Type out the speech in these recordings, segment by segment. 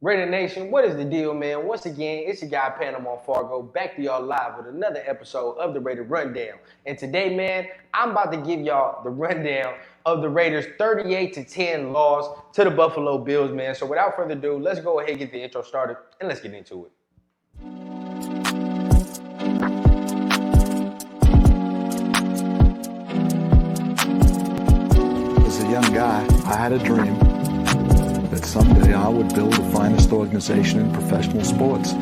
Raider Nation, what is the deal, man? Once again, it's your guy Panama Fargo back to y'all live with another episode of the Raider Rundown. And today, man, I'm about to give y'all the rundown of the Raiders' 38-10 loss to the Buffalo Bills, man. So without further ado, let's go ahead and get the intro started and let's get into it. As a young guy, I had a dream that someday I would build the finest organization in professional sports.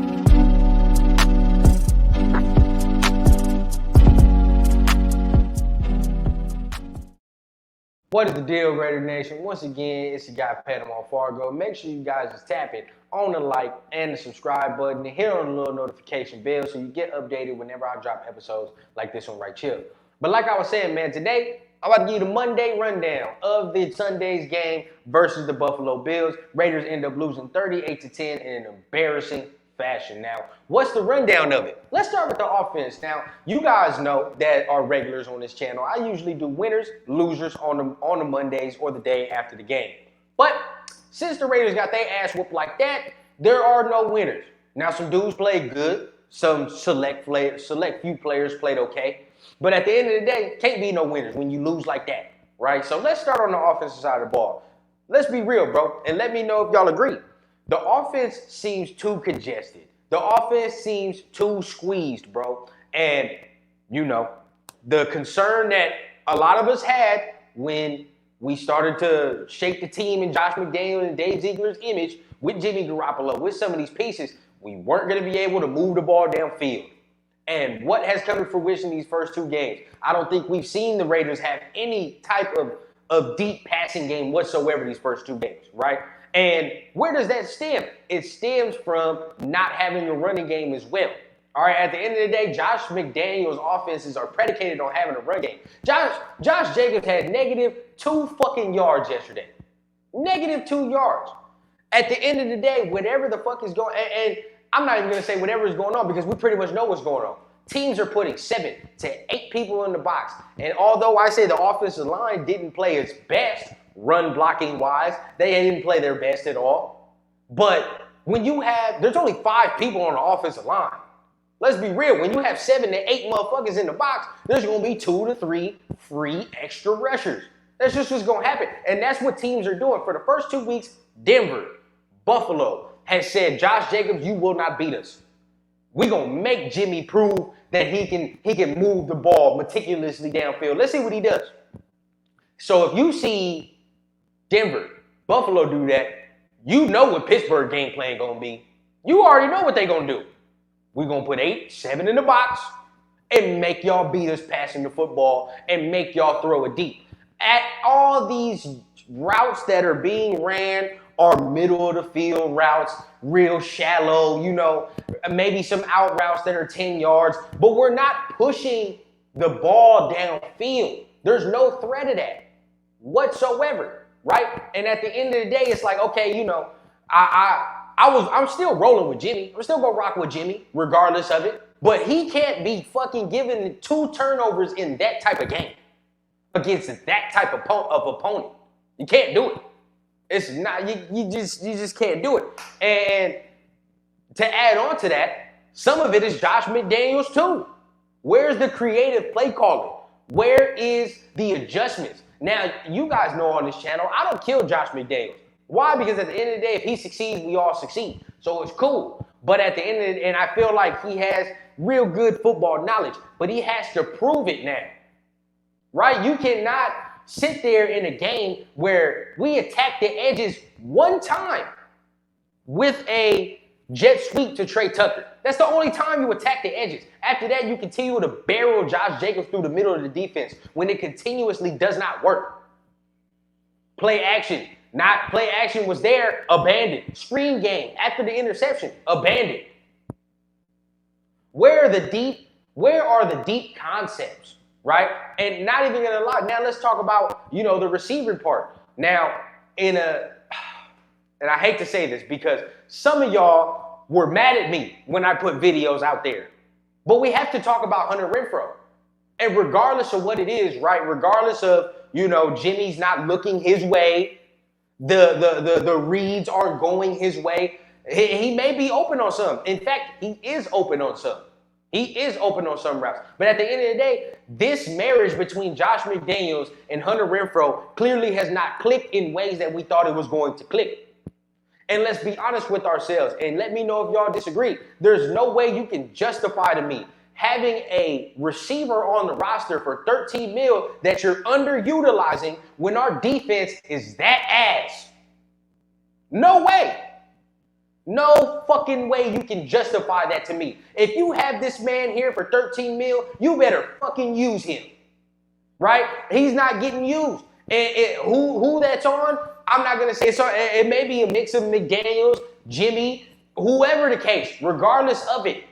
What is the deal, Raider Nation? Once again, it's your guy Panama Fargo. Make sure you guys just tap it on the like and the subscribe button and hit on the little notification bell so you get updated whenever I drop episodes like this one right here. But like I was saying, man, today I'm about to give you the Monday rundown of the Sunday's game versus the Buffalo Bills. Raiders end up losing 38-10 in an embarrassing fashion. Now, what's the rundown of it? Let's start with the offense. Now, you guys know that are regulars on this channel. I usually do winners, losers on the Mondays or the day after the game. But since the Raiders got their ass whooped like that, there are no winners. Now, some dudes played good. Some select few players played okay. But at the end of the day, can't be no winners when you lose like that, right? So let's start on the offensive side of the ball. Let's be real, bro, and let me know if y'all agree. The offense seems too congested. The offense seems too squeezed, bro. And, you know, the concern that a lot of us had when we started to shape the team in Josh McDaniels and Dave Ziegler's image with Jimmy Garoppolo, with some of these pieces, we weren't going to be able to move the ball downfield. And what has come to fruition these first two games? I don't think we've seen the Raiders have any type of deep passing game whatsoever these first two games, right? And where does that stem? It stems from not having a running game as well. All right, at the end of the day, Josh McDaniels' offenses are predicated on having a run game. Josh Jacobs had -2 fucking yards yesterday. -2 yards. At the end of the day, whatever the fuck is going on, and I'm not even going to say whatever is going on because we pretty much know what's going on. Teams are putting 7 to 8 people in the box. And although I say the offensive line didn't play its best run blocking wise, they didn't play their best at all. But when you have, there's only 5 people on the offensive line. Let's be real. When you have 7 to 8 motherfuckers in the box, there's going to be 2 to 3 free extra rushers. That's just what's going to happen. And that's what teams are doing. For the first 2 weeks, Denver, Buffalo has said, Josh Jacobs, you will not beat us. We're going to make Jimmy prove that he can move the ball meticulously downfield. Let's see what he does. So if you see Denver, Buffalo do that, you know what Pittsburgh game plan going to be. You already know what they're going to do. We're going to put 8, 7 in the box and make y'all beat us passing the football and make y'all throw it deep. At all these routes that are being ran are middle of the field routes, real shallow, you know, maybe some out routes that are 10 yards, but we're not pushing the ball downfield. There's no threat of that whatsoever, right? And at the end of the day, it's like, okay, you know, I'm still rolling with Jimmy. I'm still gonna rock with Jimmy, regardless of it. But he can't be fucking given 2 turnovers in that type of game against that type of opponent. You can't do it. It's not, you just can't do it. And to add on to that, some of it is Josh McDaniels too. Where's the creative play calling? Where is the adjustments? Now, you guys know on this channel, I don't kill Josh McDaniels. Why? Because at the end of the day, if he succeeds, we all succeed. So it's cool. But at the end of it, and I feel like he has real good football knowledge, but he has to prove it now. Right? You cannot sit there in a game where we attack the edges one time with a jet sweep to Trey Tucker. That's the only time you attack the edges. After that, you continue to barrel Josh Jacobs through the middle of the defense when it continuously does not work. Play action. Not play action was there, abandoned. Screen game after the interception, abandoned. Where are the deep concepts? Right? And not even gonna lie. Now let's talk about, you know, the receiving part. Now, and I hate to say this because some of y'all were mad at me when I put videos out there. But we have to talk about Hunter Renfrow. And regardless of what it is, right? Regardless of, you know, Jimmy's not looking his way, the reads aren't going his way. He may be open on some. In fact, he is open on some. He is open on some routes. But at the end of the day, this marriage between Josh McDaniels and Hunter Renfrow clearly has not clicked in ways that we thought it was going to click. And let's be honest with ourselves, and let me know if y'all disagree. There's no way you can justify to me having a receiver on the roster for $13 million that you're underutilizing when our defense is that ass. No way. No fucking way you can justify that to me. If you have this man here for $13 million, you better fucking use him. Right? He's not getting used. And who that's on, I'm not going to say. It may be a mix of McDaniels, Jimmy, whoever the case, regardless of it.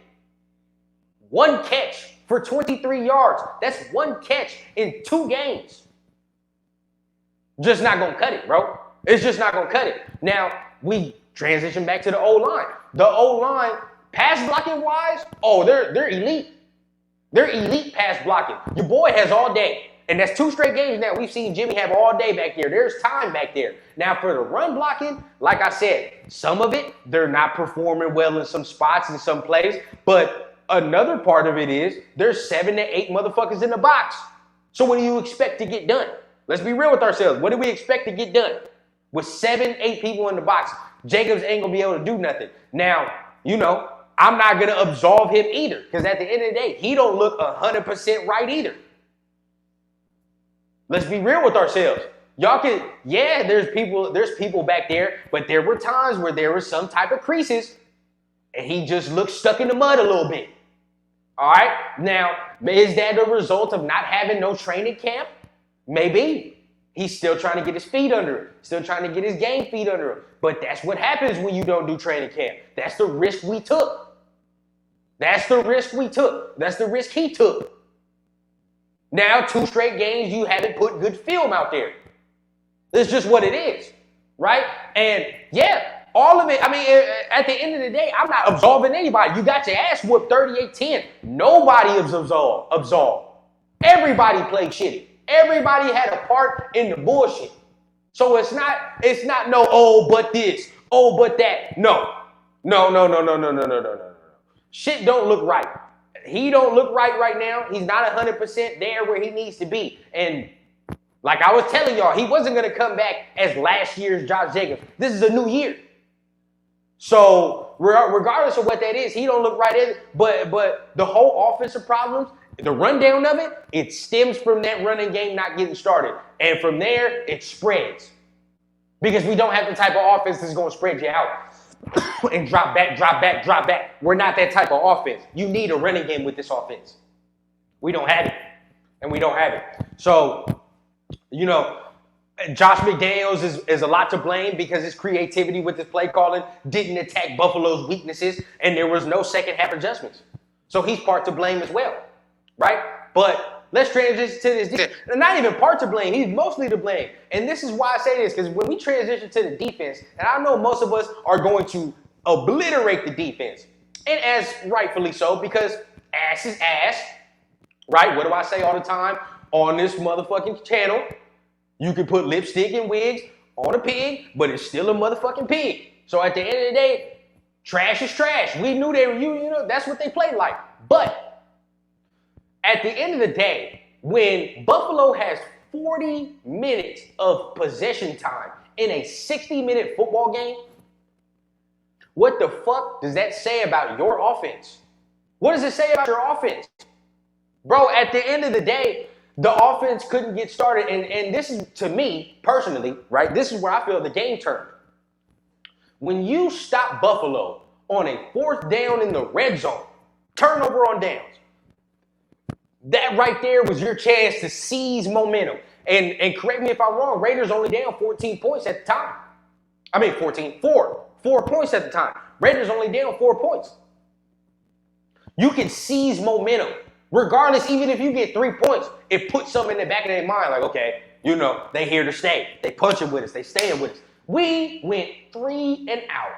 One catch for 23 yards. That's one catch in 2 games. Just not going to cut it, bro. It's just not going to cut it. Now, we transition back to the O-line. The O-line, pass blocking wise, they're elite. They're elite pass blocking. Your boy has all day. And that's 2 straight games now we've seen Jimmy have all day back there. There's time back there. Now for the run blocking, like I said, some of it, they're not performing well in some spots in some plays. But another part of it is there's 7 to 8 motherfuckers in the box. So what do you expect to get done? Let's be real with ourselves. What do we expect to get done? With 7, 8 people in the box, Jacobs ain't going to be able to do nothing. Now, I'm not going to absolve him either. Because at the end of the day, he don't look 100% right either. Let's be real with ourselves. Y'all can, there's people back there, but there were times where there was some type of creases, and he just looked stuck in the mud a little bit. All right? Now, is that a result of not having no training camp? Maybe. He's still trying to get his feet under him, still trying to get his game feet under him. But that's what happens when you don't do training camp. That's the risk we took. That's the risk we took. That's the risk he took. Now, 2 straight games, you haven't put good film out there. It's just what it is, right? And all of it, at the end of the day, I'm not absolving anybody. You got your ass whooped 38-10. Nobody is absolved. Everybody played shitty. Everybody had a part in the bullshit. So it's not but this, but that. No. Shit don't look right. He don't look right now. He's not 100% there where he needs to be. And like I was telling y'all, he wasn't going to come back as last year's Josh Jacobs. This is a new year. So regardless of what that is, he don't look right in it. But the whole offensive problems, the rundown of it stems from that running game not getting started. And from there, it spreads. Because we don't have the type of offense that's going to spread you out and drop back. We're not that type of offense. You need a running game with this offense. We don't have it. And we don't have it. So, Josh McDaniels is a lot to blame because his creativity with his play calling didn't attack Buffalo's weaknesses, and there was no second half adjustments. So he's part to blame as well. Right? But let's transition to this defense. Not even part to blame. He's mostly to blame. And this is why I say this, because when we transition to the defense, and I know most of us are going to obliterate the defense, and as rightfully so, because ass is ass, right? What do I say all the time on this motherfucking channel? You can put lipstick and wigs on a pig, but it's still a motherfucking pig. So at the end of the day, trash is trash. We knew they were, that's what they played like. But at the end of the day, when Buffalo has 40 minutes of possession time in a 60-minute football game, what the fuck does that say about your offense? What does it say about your offense? Bro, at the end of the day, the offense couldn't get started. And this is, to me, personally, right, this is where I feel the game turned. When you stop Buffalo on a 4th down in the red zone, turnover on downs, that right there was your chance to seize momentum. And correct me if I'm wrong, Raiders only down 14 points at the time. 4 points at the time. Raiders only down 4 points. You can seize momentum. Regardless, even if you get 3 points, it puts something in the back of their mind like, okay, they here to stay. They punching with us. They staying with us. We went 3 and out.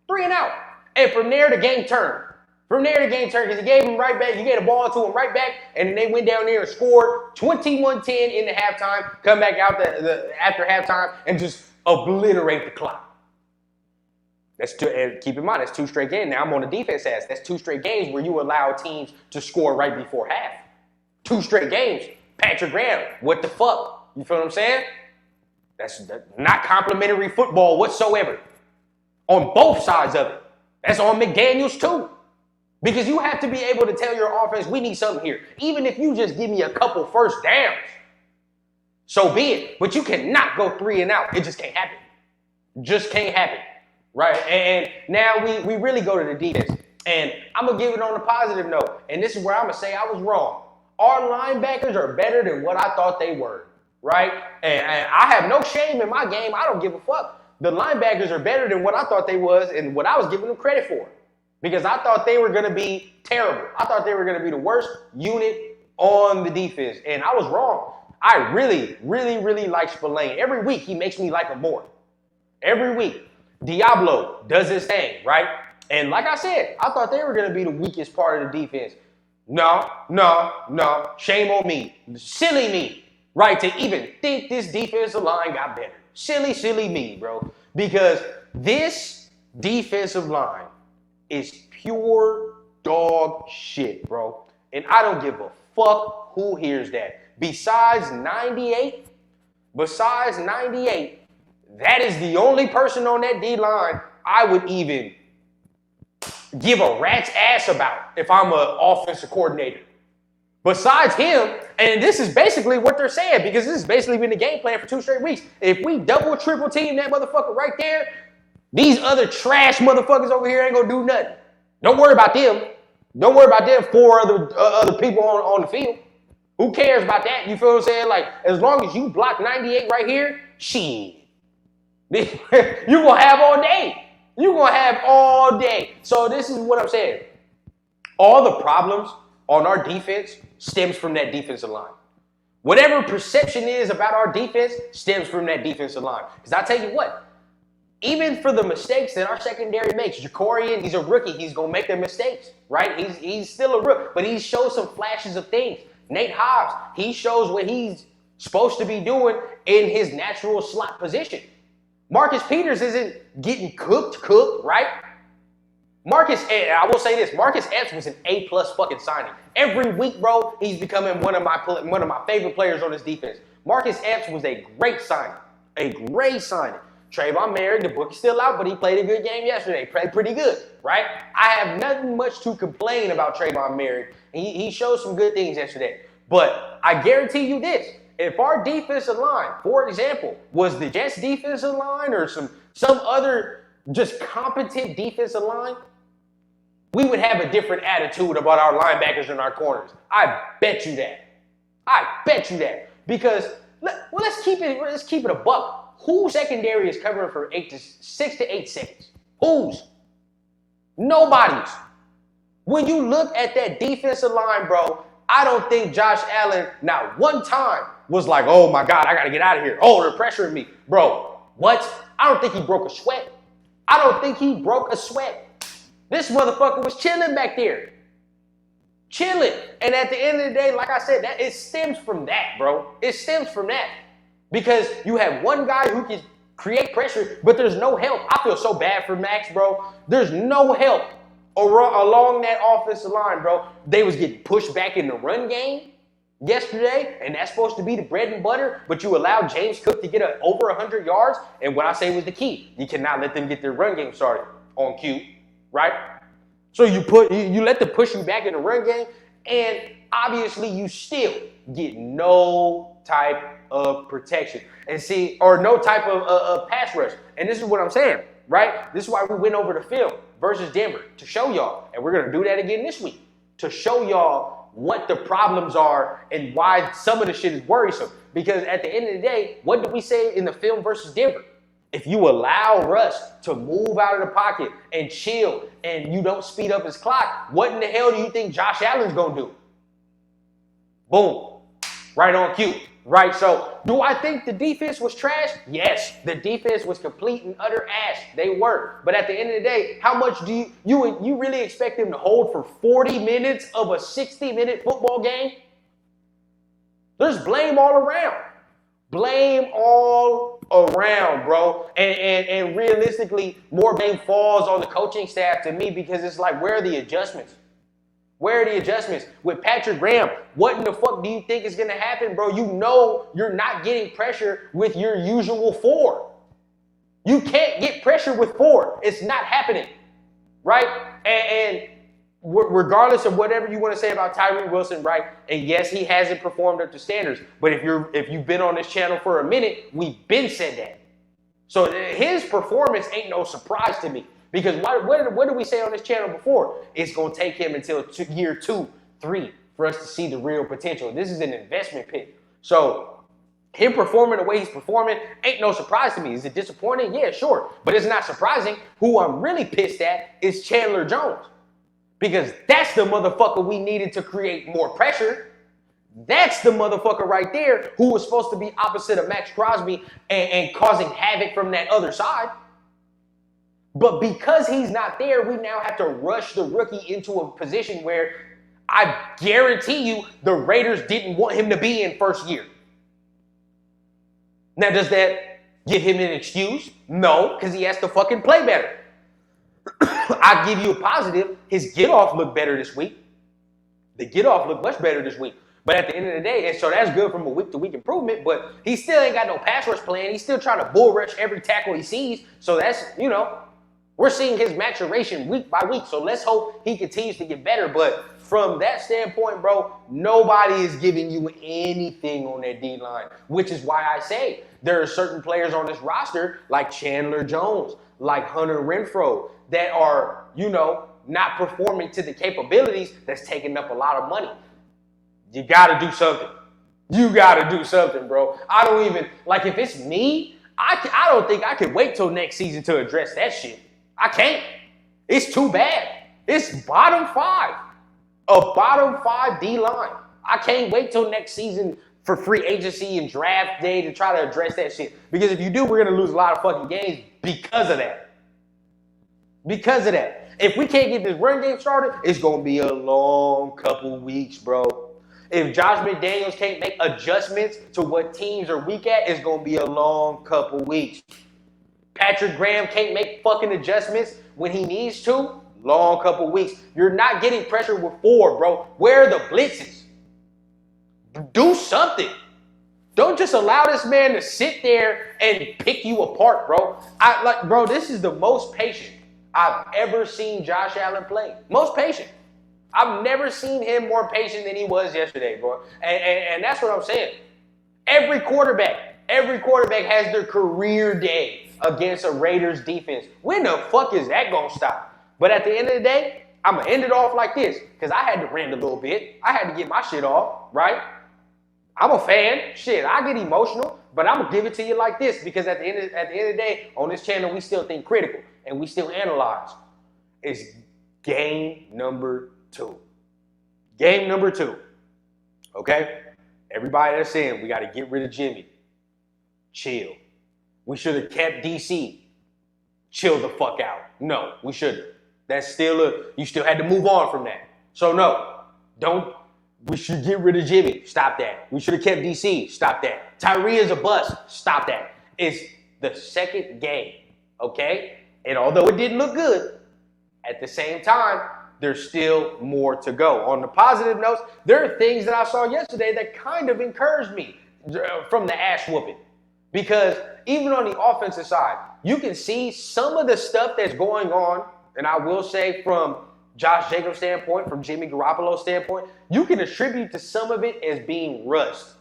3 and out. And from there, the game turned. Because he gave him right back. You gave the ball to him right back, and then they went down there and scored 21-10 in the halftime, come back out after halftime, and just obliterate the clock. And keep in mind, that's 2 straight games. Now I'm on the defense ass. That's 2 straight games where you allow teams to score right before half. 2 straight games. Patrick Graham, what the fuck? You feel what I'm saying? That's not complimentary football whatsoever. On both sides of it. That's on McDaniels too. Because you have to be able to tell your offense, we need something here. Even if you just give me a couple first downs, so be it. But you cannot go 3 and out. It just can't happen. Just can't happen. Right? And now we really go to the defense. And I'm going to give it on a positive note. And this is where I'm going to say I was wrong. Our linebackers are better than what I thought they were. Right? And I have no shame in my game. I don't give a fuck. The linebackers are better than what I thought they was and what I was giving them credit for. Because I thought they were going to be terrible. I thought they were going to be the worst unit on the defense. And I was wrong. I really, really, really like Spillane. Every week, he makes me like him more. Every week. Diablo does his thing, right? And like I said, I thought they were going to be the weakest part of the defense. No. Shame on me. Silly me, right? To even think this defensive line got better. Silly me, bro. Because this defensive line is pure dog shit, bro. And I don't give a fuck who hears that. Besides 98, that is the only person on that D-line I would even give a rat's ass about if I'm an offensive coordinator. Besides him, and this is basically what they're saying, because this has basically been the game plan for 2 straight weeks. If we double, triple team that motherfucker right there, these other trash motherfuckers over here ain't gonna do nothing. Don't worry about them. Don't worry about them 4 other people on the field. Who cares about that? You feel what I'm saying? Like, as long as you block 98 right here, shit. You gonna have all day. You gonna have all day. So this is what I'm saying. All the problems on our defense stems from that defensive line. Whatever perception is about our defense stems from that defensive line. Because I tell you what, even for the mistakes that our secondary makes, Jacorian, he's a rookie. He's going to make the mistakes, right? He's still a rookie, but he shows some flashes of things. Nate Hobbs, he shows what he's supposed to be doing in his natural slot position. Marcus Peters isn't getting cooked, right? I will say this, Marcus Epps was an A+ fucking signing. Every week, bro, he's becoming one of my favorite players on this defense. Marcus Epps was a great signing. Trayvon Merrick, the book is still out, but he played a good game yesterday. Played pretty good, right? I have nothing much to complain about Trayvon Merrick. He showed some good things yesterday. But I guarantee you this, if our defensive line, for example, was the Jets defensive line or some other just competent defensive line, we would have a different attitude about our linebackers and our corners. I bet you that. Because let's keep it a buck. Whose secondary is covering for 6 to 8 seconds? Whose? Nobody's. When you look at that defensive line, bro, I don't think Josh Allen not one time was like, oh my God, I got to get out of here. Oh, they're pressuring me. Bro, what? I don't think he broke a sweat. This motherfucker was chilling back there. Chilling. And at the end of the day, like I said, it stems from that, bro. It stems from that. Because you have one guy who can create pressure, but there's no help. I feel so bad for Max, bro. There's no help along that offensive line, bro. They was getting pushed back in the run game yesterday, and that's supposed to be the bread and butter, but you allowed James Cook to get over 100 yards, and what I say was the key. You cannot let them get their run game started on cue, right? So you let them push you back in the run game, and obviously you still get no type of protection or no type of pass rush. And this is what I'm saying, right? This is why we went over the film versus Denver to show y'all, and we're going to do that again this week, to show y'all what the problems are and why some of the shit is worrisome. Because at the end of the day, what did we say in the film versus Denver? If you allow Russ to move out of the pocket and chill and you don't speed up his clock, what in the hell do you think Josh Allen's going to do? Boom. Right on cue. Right, so do I think the defense was trash? Yes, the defense was complete and utter ass. They were. But at the end of the day, how much do you really expect them to hold for 40 minutes of a 60-minute football game? There's blame all around. Blame all around, bro. And realistically, more blame falls on the coaching staff to me because it's like, where are the adjustments? Where are the adjustments? With Patrick Graham, what in the fuck do you think is going to happen, bro? You know you're not getting pressure with your usual 4. You can't get pressure with 4. It's not happening, right? And regardless of whatever you want to say about Tyree Wilson, right? And yes, he hasn't performed up to standards. But if you've been on this channel for a minute, we've been said that. So his performance ain't no surprise to me. Because what did we say on this channel before? It's going to take him until year 2, 3 for us to see the real potential. This is an investment pick. So him performing the way he's performing ain't no surprise to me. Is it disappointing? Yeah, sure. But it's not surprising. Who I'm really pissed at is Chandler Jones. Because that's the motherfucker we needed to create more pressure. That's the motherfucker right there who was supposed to be opposite of Max Crosby and causing havoc from that other side. But because he's not there, we now have to rush the rookie into a position where I guarantee you the Raiders didn't want him to be in first year. Now, does that give him an excuse? No, because he has to fucking play better. I give you a positive. His get-off looked better this week. The get-off looked much better this week. But at the end of the day, and so that's good from a week-to-week improvement, but he still ain't got no pass rush plan. He's still trying to bull rush every tackle he sees. So that's, we're seeing his maturation week by week. So let's hope he continues to get better. But from that standpoint, bro, nobody is giving you anything on that D-line, which is why I say there are certain players on this roster like Chandler Jones, like Hunter Renfrow, that are, not performing to the capabilities that's taking up a lot of money. You got to do something. You got to do something, bro. I don't even, if it's me, I don't think I can wait till next season to address that shit. I can't. It's too bad. It's bottom 5. A bottom 5 D-line. I can't wait till next season for free agency and draft day to try to address that shit. Because if you do, we're going to lose a lot of fucking games because of that. Because of that. If we can't get this run game started, it's going to be a long couple weeks, bro. If Josh McDaniels can't make adjustments to what teams are weak at, it's going to be a long couple weeks. Patrick Graham can't make fucking adjustments when he needs to, long couple weeks. You're not getting pressure with 4, bro. Where are the blitzes? Do something. Don't just allow this man to sit there and pick you apart, bro. Bro, this is the most patient I've ever seen Josh Allen play. Most patient. I've never seen him more patient than he was yesterday, bro. And that's what I'm saying. Every quarterback has their career day against a Raiders defense. When the fuck is that going to stop? But at the end of the day, I'm going to end it off like this because I had to rant a little bit. I had to get my shit off, right? I'm a fan. Shit, I get emotional, but I'm going to give it to you like this because at the end of the day, on this channel, we still think critical and we still analyze. It's game number 2. Game number 2. Okay? Everybody that's saying we got to get rid of Jimmy. Chill. We should have kept DC. Chill the fuck out. No, we shouldn't. That's still you still had to move on from that. So no, we should get rid of Jimmy. Stop that. We should have kept DC. Stop that. Tyree is a bust. Stop that. It's the second game, okay? And although it didn't look good, at the same time, there's still more to go. On the positive notes, there are things that I saw yesterday that kind of encouraged me from the ass whooping. Because even on the offensive side, you can see some of the stuff that's going on, and I will say from Josh Jacobs' standpoint, from Jimmy Garoppolo's standpoint, you can attribute to some of it as being rust.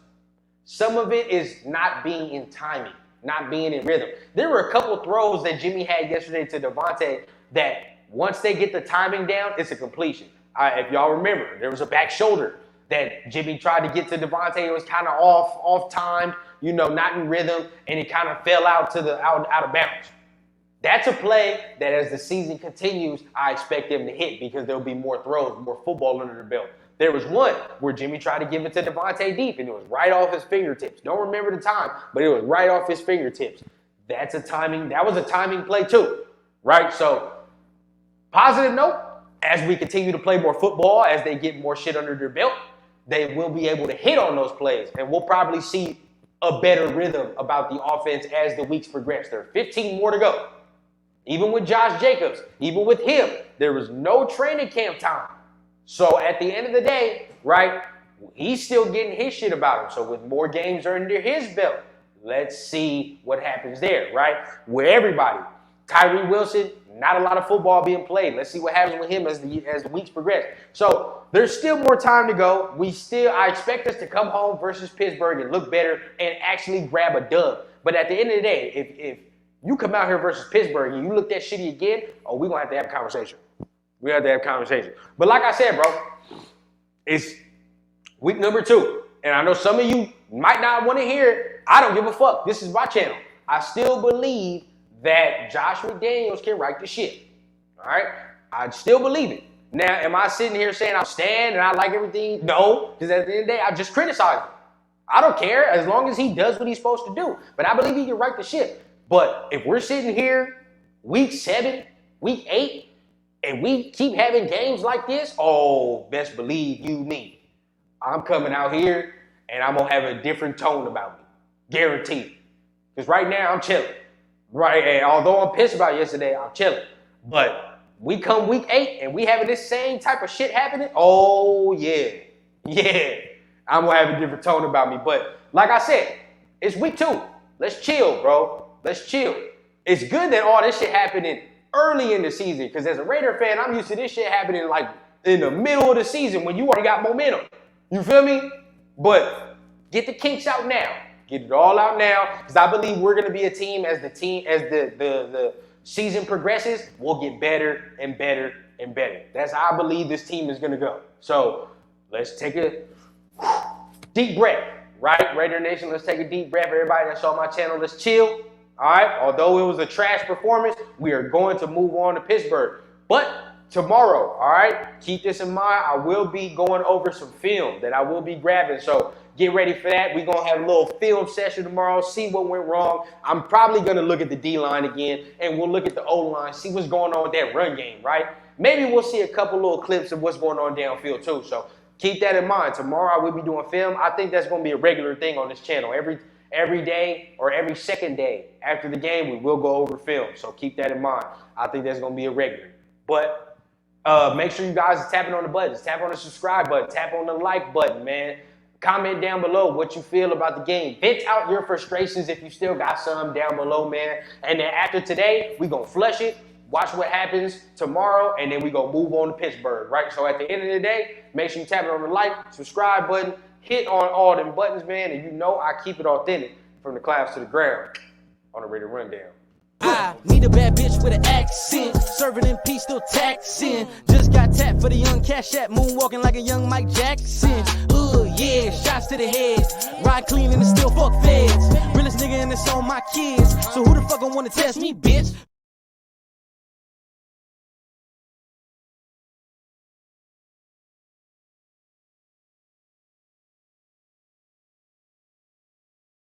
Some of it is not being in timing, not being in rhythm. There were a couple throws that Jimmy had yesterday to Devontae that once they get the timing down, it's a completion. If y'all remember, there was a back shoulder that Jimmy tried to get to Devontae. It was kind of off-timed, not in rhythm, and it kind of fell out out of bounds. That's a play that as the season continues, I expect them to hit because there'll be more throws, more football under the belt. There was one where Jimmy tried to give it to Devontae deep, and it was right off his fingertips. Don't remember the time, but it was right off his fingertips. That was a timing play too, right? So, positive note, as we continue to play more football, as they get more shit under their belt, they will be able to hit on those plays, and we'll probably see a better rhythm about the offense as the weeks progress. There are 15 more to go. Even with Josh Jacobs, even with him, there was no training camp time. So at the end of the day, right, he's still getting his shit about him. So with more games under his belt, let's see what happens there, right? With everybody. Tyree Wilson, not a lot of football being played. Let's see what happens with him as the weeks progress. So there's still more time to go. I expect us to come home versus Pittsburgh and look better and actually grab a dub. But at the end of the day, if you come out here versus Pittsburgh and you look that shitty again, we're going to have a conversation. We have to have a conversation. But like I said, bro, it's week number 2. And I know some of you might not want to hear it. I don't give a fuck. This is my channel. I still believe that Josh McDaniels can right the ship. All right? I still believe it. Now, am I sitting here saying I'm stand and I like everything? No, because at the end of the day, I just criticize him. I don't care as long as he does what he's supposed to do. But I believe he can right the ship. But if we're sitting here week 7, week 8, and we keep having games like this, best believe me. I'm coming out here and I'm going to have a different tone about me. Guaranteed. Because right now I'm chilling. Right, and although I'm pissed about yesterday, I'm chilling. But we come week 8 and we having this same type of shit happening. Yeah. I'm gonna have a different tone about me. But like I said, it's week 2. Let's chill, bro. Let's chill. It's good that all this shit happening early in the season. Because as a Raider fan, I'm used to this shit happening like in the middle of the season when you already got momentum. You feel me? But get the kinks out now. Get it all out now, because I believe we're going to be a team as the season progresses, we'll get better and better and better. That's how I believe this team is going to go. So let's take a deep breath, right? Raider Nation, let's take a deep breath. Everybody that's on my channel, let's chill. All right? Although it was a trash performance, we are going to move on to Pittsburgh. But tomorrow, all right, keep this in mind. I will be going over some film that I will be grabbing. So get ready for that. We're going to have a little film session tomorrow, see what went wrong. I'm probably going to look at the D-line again, and we'll look at the O-line, see what's going on with that run game, right? Maybe we'll see a couple little clips of what's going on downfield too. So keep that in mind. Tomorrow I will be doing film. I think that's going to be a regular thing on this channel. Every day or every second day after the game, we will go over film. So keep that in mind. I think that's going to be a regular. But make sure you guys are tapping on the buttons. Tap on the subscribe button. Tap on the like button, man. Comment down below what you feel about the game. Vent out your frustrations if you still got some down below, man. And then after today, we're going to flush it, watch what happens tomorrow, and then we're going to move on to Pittsburgh, right? So at the end of the day, make sure you tap it on the like, subscribe button, hit on all them buttons, man. And you know I keep it authentic from the clouds to the ground on the Raider Rundown. I need a bad bitch with an accent, serving in peace, still taxing. Just got tapped for the young cash app, moonwalking like a young Mike Jackson. Yeah, shots to the head, ride clean and still fuck feds. Realest nigga and it's on my kids, so who the fuck gon' wanna test me, bitch?